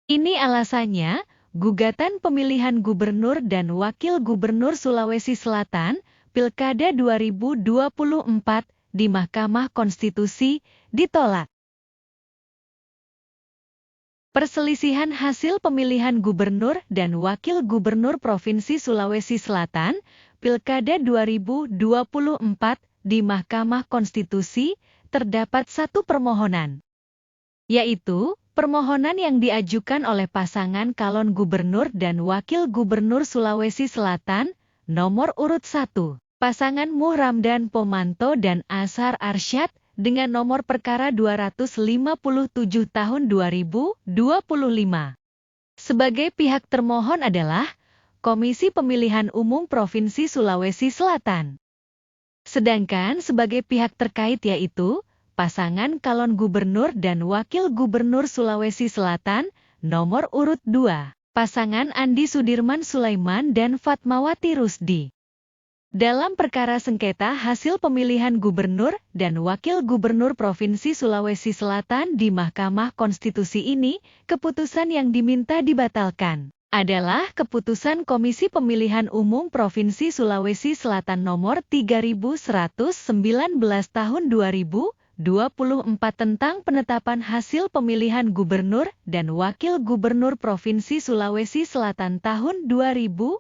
Ini alasannya, gugatan pemilihan gubernur dan wakil gubernur Sulawesi Selatan, Pilkada 2024 di Mahkamah Konstitusi ditolak. Perselisihan hasil pemilihan gubernur dan wakil gubernur Provinsi Sulawesi Selatan, Pilkada 2024 di Mahkamah Konstitusi, terdapat satu permohonan, yaitu permohonan yang diajukan oleh pasangan calon gubernur dan wakil gubernur Sulawesi Selatan, nomor urut 1, pasangan Muhramdan Pomanto dan Azhar Arsyad, dengan nomor perkara 257 tahun 2025. Sebagai pihak termohon adalah Komisi Pemilihan Umum Provinsi Sulawesi Selatan. Sedangkan sebagai pihak terkait yaitu pasangan calon gubernur dan wakil gubernur Sulawesi Selatan, nomor urut 2, pasangan Andi Sudirman Sulaiman dan Fatmawati Rusdi. Dalam perkara sengketa hasil pemilihan gubernur dan wakil gubernur Provinsi Sulawesi Selatan di Mahkamah Konstitusi ini, keputusan yang diminta dibatalkan adalah keputusan Komisi Pemilihan Umum Provinsi Sulawesi Selatan nomor 3119 tahun 2024 tentang penetapan hasil pemilihan gubernur dan wakil gubernur Provinsi Sulawesi Selatan tahun 2024.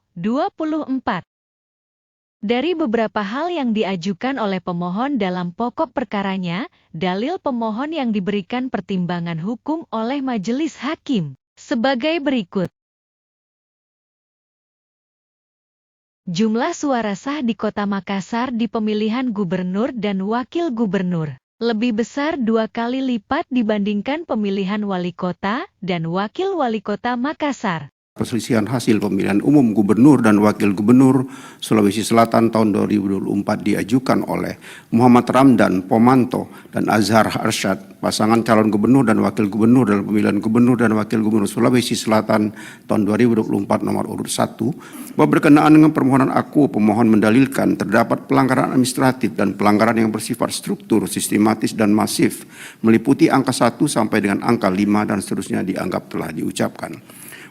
Dari beberapa hal yang diajukan oleh pemohon dalam pokok perkaranya, dalil pemohon yang diberikan pertimbangan hukum oleh majelis hakim sebagai berikut. Jumlah suara sah di Kota Makassar di pemilihan gubernur dan wakil gubernur lebih besar 2 kali lipat dibandingkan pemilihan wali kota dan wakil wali kota Makassar. Perselisihan hasil pemilihan umum gubernur dan wakil gubernur Sulawesi Selatan tahun 2024 diajukan oleh Muhammad Ramdan Pomanto dan Azhar Arsyad, pasangan calon gubernur dan wakil gubernur dalam pemilihan gubernur dan wakil gubernur Sulawesi Selatan tahun 2024 nomor urut 1, bahwa berkenaan dengan permohonan aku, pemohon mendalilkan terdapat pelanggaran administratif dan pelanggaran yang bersifat struktur, sistematis dan masif, meliputi angka 1 sampai dengan angka 5 dan seterusnya dianggap telah diucapkan.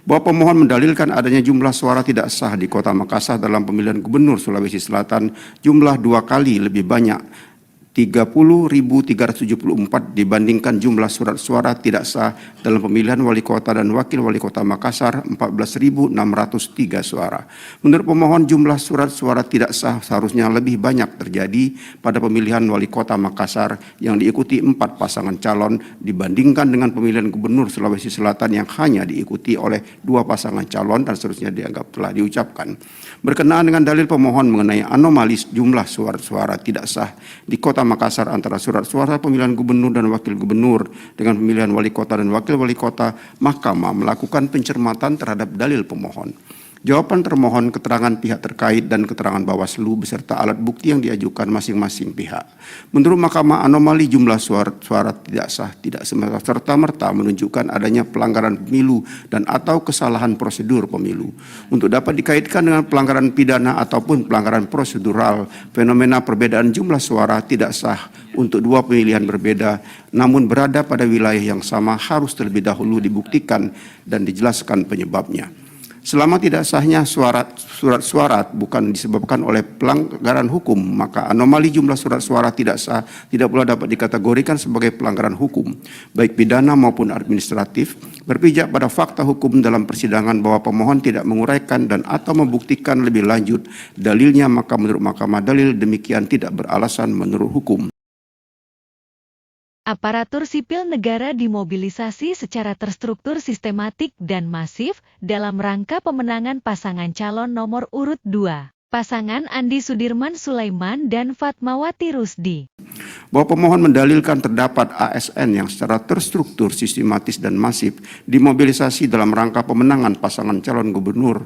Bahwa pemohon mendalilkan adanya jumlah suara tidak sah di Kota Makassar dalam pemilihan gubernur Sulawesi Selatan jumlah 2 kali lebih banyak 30.374 dibandingkan jumlah surat suara tidak sah dalam pemilihan wali kota dan wakil wali kota Makassar 14.603 suara. Menurut pemohon, jumlah surat suara tidak sah seharusnya lebih banyak terjadi pada pemilihan wali kota Makassar yang diikuti 4 pasangan calon dibandingkan dengan pemilihan gubernur Sulawesi Selatan yang hanya diikuti oleh 2 pasangan calon dan seterusnya dianggap telah diucapkan. Berkenaan dengan dalil pemohon mengenai anomali jumlah suara tidak sah di Kota Makassar antara surat suara pemilihan gubernur dan wakil gubernur dengan pemilihan wali kota dan wakil wali kota, Mahkamah melakukan pencermatan terhadap dalil pemohon. Jawaban termohon, keterangan pihak terkait dan keterangan Bawaslu beserta alat bukti yang diajukan masing-masing pihak. Menurut Mahkamah, anomali jumlah suara tidak sah tidak serta-merta menunjukkan adanya pelanggaran pemilu dan atau kesalahan prosedur pemilu. Untuk dapat dikaitkan dengan pelanggaran pidana ataupun pelanggaran prosedural, fenomena perbedaan jumlah suara tidak sah untuk 2 pemilihan berbeda namun berada pada wilayah yang sama harus terlebih dahulu dibuktikan dan dijelaskan penyebabnya. Selama tidak sahnya surat suara bukan disebabkan oleh pelanggaran hukum, maka anomali jumlah surat suara tidak sah tidak pula dapat dikategorikan sebagai pelanggaran hukum, baik pidana maupun administratif, berpijak pada fakta hukum dalam persidangan bahwa pemohon tidak menguraikan dan atau membuktikan lebih lanjut dalilnya, maka menurut Mahkamah dalil demikian tidak beralasan menurut hukum. Aparatur sipil negara dimobilisasi secara terstruktur, sistematik, dan masif dalam rangka pemenangan pasangan calon nomor urut 2, pasangan Andi Sudirman Sulaiman dan Fatmawati Rusdi. Bahwa pemohon mendalilkan terdapat ASN yang secara terstruktur, sistematis, dan masif dimobilisasi dalam rangka pemenangan pasangan calon nomor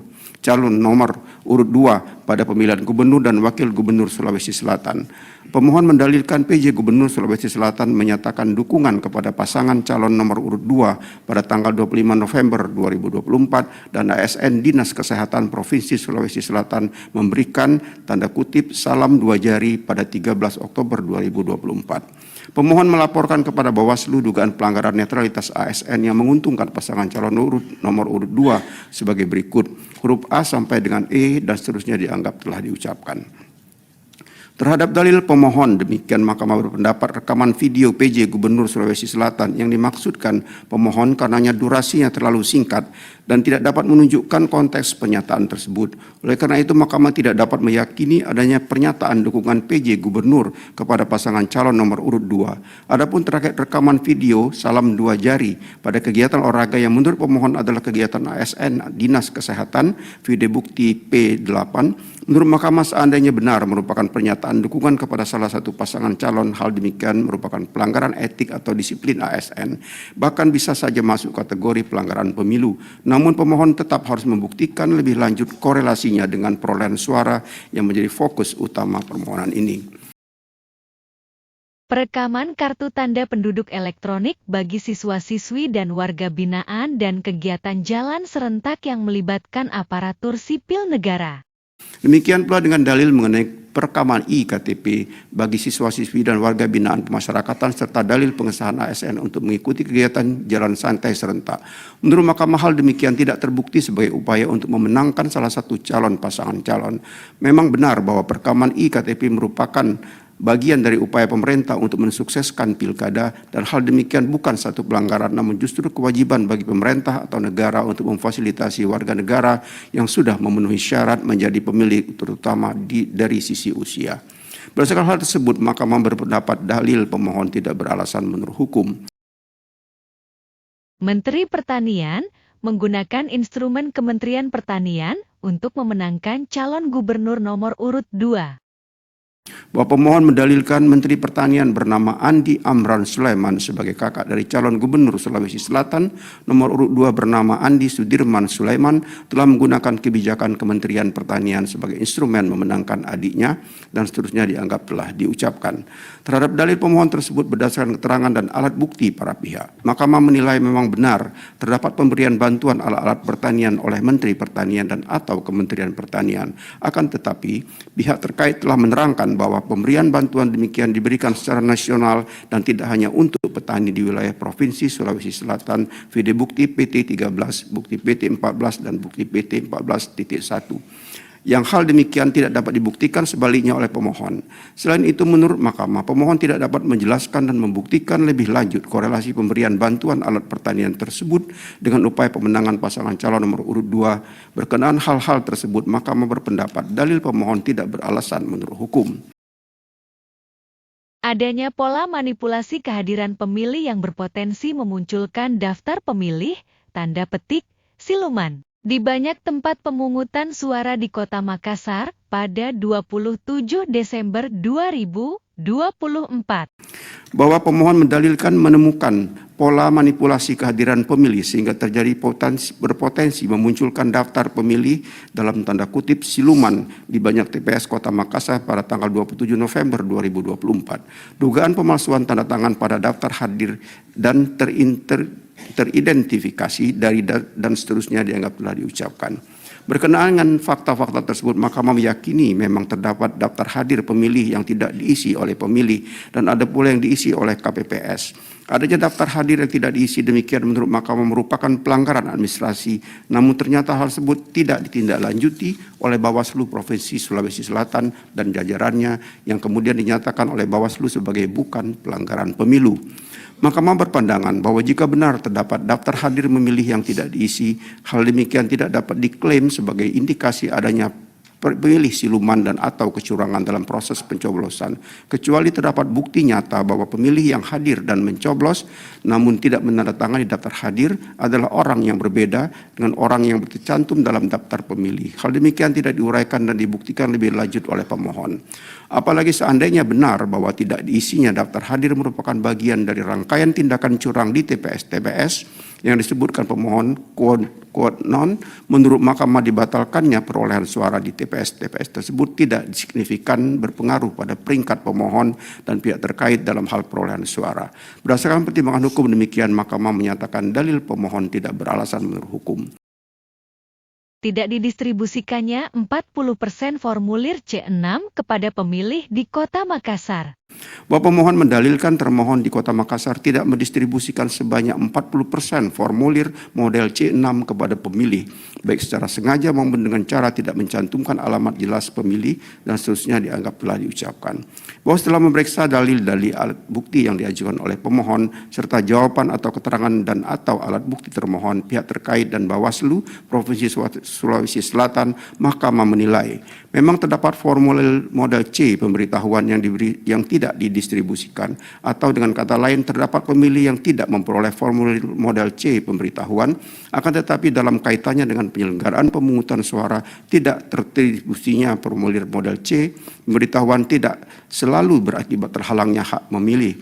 urut 2 pada pemilihan gubernur dan wakil gubernur Sulawesi Selatan. Pemohon mendalilkan PJ Gubernur Sulawesi Selatan menyatakan dukungan kepada pasangan calon nomor urut 2 pada tanggal 25 November 2024 dan ASN Dinas Kesehatan Provinsi Sulawesi Selatan memberikan tanda kutip salam 2 jari pada 13 Oktober 2024 2024. Pemohon melaporkan kepada Bawaslu dugaan pelanggaran netralitas ASN yang menguntungkan pasangan calon nomor urut 2 sebagai berikut. Huruf A sampai dengan E dan seterusnya dianggap telah diucapkan. Terhadap dalil pemohon, demikian Mahkamah berpendapat rekaman video PJ Gubernur Sulawesi Selatan yang dimaksudkan pemohon karenanya durasinya terlalu singkat dan tidak dapat menunjukkan konteks pernyataan tersebut. Oleh karena itu, Mahkamah tidak dapat meyakini adanya pernyataan dukungan PJ Gubernur kepada pasangan calon nomor urut 2. Adapun terkait rekaman video salam 2 jari pada kegiatan olahraga yang menurut pemohon adalah kegiatan ASN Dinas Kesehatan, video bukti P8, menurut Mahkamah seandainya benar merupakan pernyataan dukungan kepada salah satu pasangan calon, hal demikian merupakan pelanggaran etik atau disiplin ASN, bahkan bisa saja masuk kategori pelanggaran pemilu. Namun pemohon tetap harus membuktikan lebih lanjut korelasinya dengan perolehan suara yang menjadi fokus utama permohonan ini. Perekaman kartu tanda penduduk elektronik bagi siswa-siswi dan warga binaan dan kegiatan jalan serentak yang melibatkan aparatur sipil negara. Demikian pula dengan dalil mengenai perekaman iKTP bagi siswa-siswi dan warga binaan pemasyarakatan serta dalil pengesahan ASN untuk mengikuti kegiatan jalan santai serentak. Menurut Mahkamah, hal demikian tidak terbukti sebagai upaya untuk memenangkan salah satu calon pasangan calon. Memang benar bahwa perekaman iKTP merupakan bagian dari upaya pemerintah untuk mensukseskan pilkada, dan hal demikian bukan satu pelanggaran namun justru kewajiban bagi pemerintah atau negara untuk memfasilitasi warga negara yang sudah memenuhi syarat menjadi pemilih, terutama dari sisi usia. Berdasarkan hal tersebut, Mahkamah berpendapat dalil pemohon tidak beralasan menurut hukum. Menteri Pertanian menggunakan instrumen Kementerian Pertanian untuk memenangkan calon gubernur nomor urut 2. Bahwa pemohon mendalilkan Menteri Pertanian bernama Andi Amran Sulaiman sebagai kakak dari calon gubernur Sulawesi Selatan nomor urut 2 bernama Andi Sudirman Sulaiman telah menggunakan kebijakan Kementerian Pertanian sebagai instrumen memenangkan adiknya, dan seterusnya dianggap telah diucapkan. Terhadap dalil pemohon tersebut berdasarkan keterangan dan alat bukti para pihak, Mahkamah menilai memang benar terdapat pemberian bantuan alat-alat pertanian oleh Menteri Pertanian dan atau Kementerian Pertanian. Akan tetapi, pihak terkait telah menerangkan bahwa pemberian bantuan demikian diberikan secara nasional dan tidak hanya untuk petani di wilayah Provinsi Sulawesi Selatan, video bukti PT 13, bukti PT 14, dan bukti PT 14.1. Yang hal demikian tidak dapat dibuktikan sebaliknya oleh pemohon. Selain itu, menurut Mahkamah, pemohon tidak dapat menjelaskan dan membuktikan lebih lanjut korelasi pemberian bantuan alat pertanian tersebut dengan upaya pemenangan pasangan calon nomor urut 2. Berkenaan hal-hal tersebut, Mahkamah berpendapat dalil pemohon tidak beralasan menurut hukum. Adanya pola manipulasi kehadiran pemilih yang berpotensi memunculkan daftar pemilih, tanda petik, siluman, di banyak tempat pemungutan suara di Kota Makassar pada 27 Desember 2024. Bahwa pemohon mendalilkan menemukan pola manipulasi kehadiran pemilih sehingga terjadi berpotensi memunculkan daftar pemilih dalam tanda kutip siluman di banyak TPS Kota Makassar pada tanggal 27 November 2024. Dugaan pemalsuan tanda tangan pada daftar hadir dan teridentifikasi dan seterusnya dianggap telah diucapkan. Berkenaan dengan fakta-fakta tersebut, Mahkamah meyakini memang terdapat daftar hadir pemilih yang tidak diisi oleh pemilih dan ada pula yang diisi oleh KPPS. Adanya daftar hadir yang tidak diisi demikian menurut Mahkamah merupakan pelanggaran administrasi, namun ternyata hal tersebut tidak ditindaklanjuti oleh Bawaslu Provinsi Sulawesi Selatan dan jajarannya yang kemudian dinyatakan oleh Bawaslu sebagai bukan pelanggaran pemilu. Mahkamah berpandangan bahwa jika benar terdapat daftar hadir memilih yang tidak diisi, hal demikian tidak dapat diklaim sebagai indikasi adanya pemilih siluman dan atau kecurangan dalam proses pencoblosan, kecuali terdapat bukti nyata bahwa pemilih yang hadir dan mencoblos namun tidak menandatangani daftar hadir adalah orang yang berbeda dengan orang yang tercantum dalam daftar pemilih. Hal demikian tidak diuraikan dan dibuktikan lebih lanjut oleh pemohon. Apalagi seandainya benar bahwa tidak diisinya daftar hadir merupakan bagian dari rangkaian tindakan curang di TPS-TPS yang disebutkan pemohon quote non, menurut Mahkamah dibatalkannya perolehan suara di TPS-TPS tersebut tidak signifikan berpengaruh pada peringkat pemohon dan pihak terkait dalam hal perolehan suara. Berdasarkan pertimbangan hukum demikian, Mahkamah menyatakan dalil pemohon tidak beralasan menurut hukum. Tidak didistribusikannya 40% formulir C6 kepada pemilih di Kota Makassar. Bahwa pemohon mendalilkan termohon di Kota Makassar tidak mendistribusikan sebanyak 40% formulir model C6 kepada pemilih, baik secara sengaja maupun dengan cara tidak mencantumkan alamat jelas pemilih dan seterusnya dianggap telah diucapkan. Bahwa setelah memeriksa dalil-dalil alat bukti yang diajukan oleh pemohon serta jawaban atau keterangan dan atau alat bukti termohon, pihak terkait dan Bawaslu Provinsi Sulawesi Selatan, Mahkamah menilai memang terdapat formulir model C pemberitahuan yang tidak didistribusikan, atau dengan kata lain terdapat pemilih yang tidak memperoleh formulir model C pemberitahuan, akan tetapi dalam kaitannya dengan penyelenggaraan pemungutan suara tidak terdistribusinya formulir model C pemberitahuan tidak selalu berakibat terhalangnya hak memilih.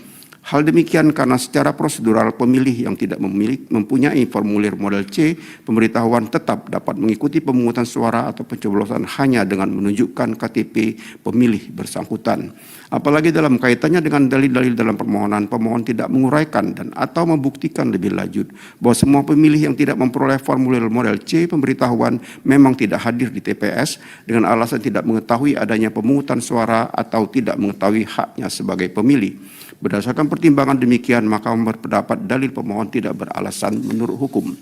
Hal demikian karena secara prosedural pemilih yang tidak mempunyai formulir model C pemberitahuan tetap dapat mengikuti pemungutan suara atau pencoblosan hanya dengan menunjukkan KTP pemilih bersangkutan. Apalagi dalam kaitannya dengan dalil-dalil dalam permohonan, pemohon tidak menguraikan dan atau membuktikan lebih lanjut bahwa semua pemilih yang tidak memperoleh formulir model C pemberitahuan memang tidak hadir di TPS dengan alasan tidak mengetahui adanya pemungutan suara atau tidak mengetahui haknya sebagai pemilih. Berdasarkan pertimbangan demikian, maka berpendapat dalil pemohon tidak beralasan menurut hukum.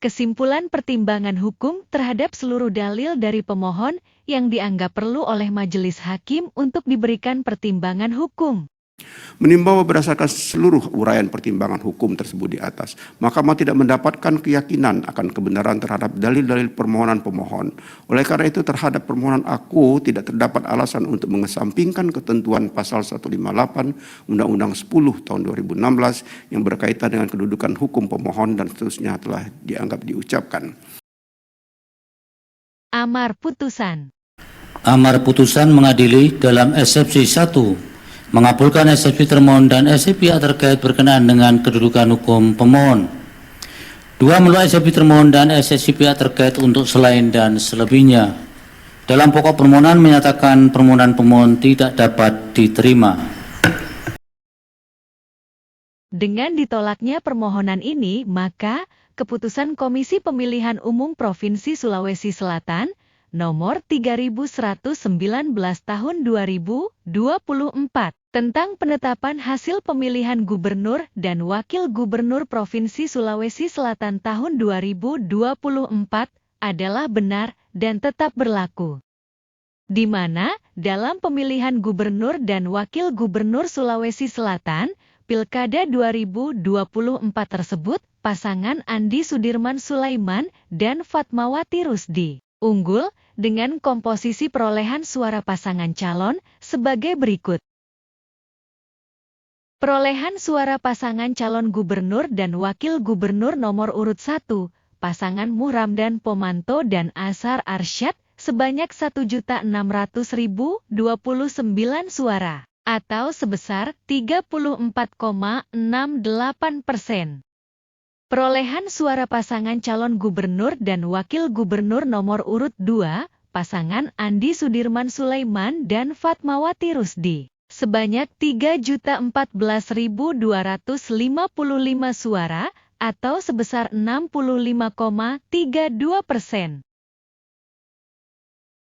Kesimpulan pertimbangan hukum terhadap seluruh dalil dari pemohon yang dianggap perlu oleh majelis hakim untuk diberikan pertimbangan hukum. Menimbang berdasarkan seluruh uraian pertimbangan hukum tersebut di atas, Mahkamah tidak mendapatkan keyakinan akan kebenaran terhadap dalil-dalil permohonan pemohon. Oleh karena itu terhadap permohonan aku tidak terdapat alasan untuk mengesampingkan ketentuan pasal 158 Undang-Undang 10 tahun 2016 yang berkaitan dengan kedudukan hukum pemohon dan seterusnya telah dianggap diucapkan. Amar putusan. Amar putusan mengadili dalam eksepsi 1 mengabulkan eksepsi termohon dan eksepsi pihak terkait berkenaan dengan kedudukan hukum pemohon. 2. Menolak eksepsi termohon dan eksepsi pihak terkait untuk selain dan selebihnya. Dalam pokok permohonan menyatakan permohonan pemohon tidak dapat diterima. Dengan ditolaknya permohonan ini, maka keputusan Komisi Pemilihan Umum Provinsi Sulawesi Selatan nomor 3119 tahun 2024 tentang penetapan hasil pemilihan gubernur dan wakil gubernur Provinsi Sulawesi Selatan tahun 2024 adalah benar dan tetap berlaku. Di mana dalam pemilihan gubernur dan wakil gubernur Sulawesi Selatan Pilkada 2024 tersebut, pasangan Andi Sudirman Sulaiman dan Fatmawati Rusdi unggul dengan komposisi perolehan suara pasangan calon sebagai berikut. Perolehan suara pasangan calon gubernur dan wakil gubernur nomor urut 1, pasangan Muhramdan Pomanto dan Azhar Arsyad sebanyak 1.600.029 suara, atau sebesar 34,68%. Perolehan suara pasangan calon gubernur dan wakil gubernur nomor urut 2, pasangan Andi Sudirman Sulaiman dan Fatmawati Rusdi, sebanyak 3.014.255 suara, atau sebesar 65,32%.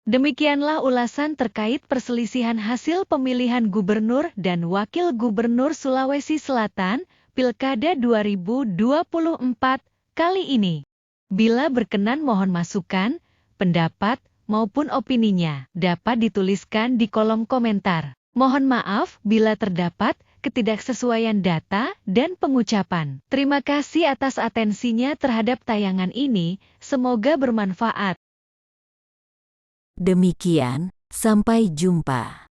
Demikianlah ulasan terkait perselisihan hasil pemilihan gubernur dan wakil gubernur Sulawesi Selatan Pilkada 2024 kali ini. Bila berkenan mohon masukan, pendapat, maupun opininya dapat dituliskan di kolom komentar. Mohon maaf bila terdapat ketidaksesuaian data dan pengucapan. Terima kasih atas atensinya terhadap tayangan ini, semoga bermanfaat. Demikian, sampai jumpa.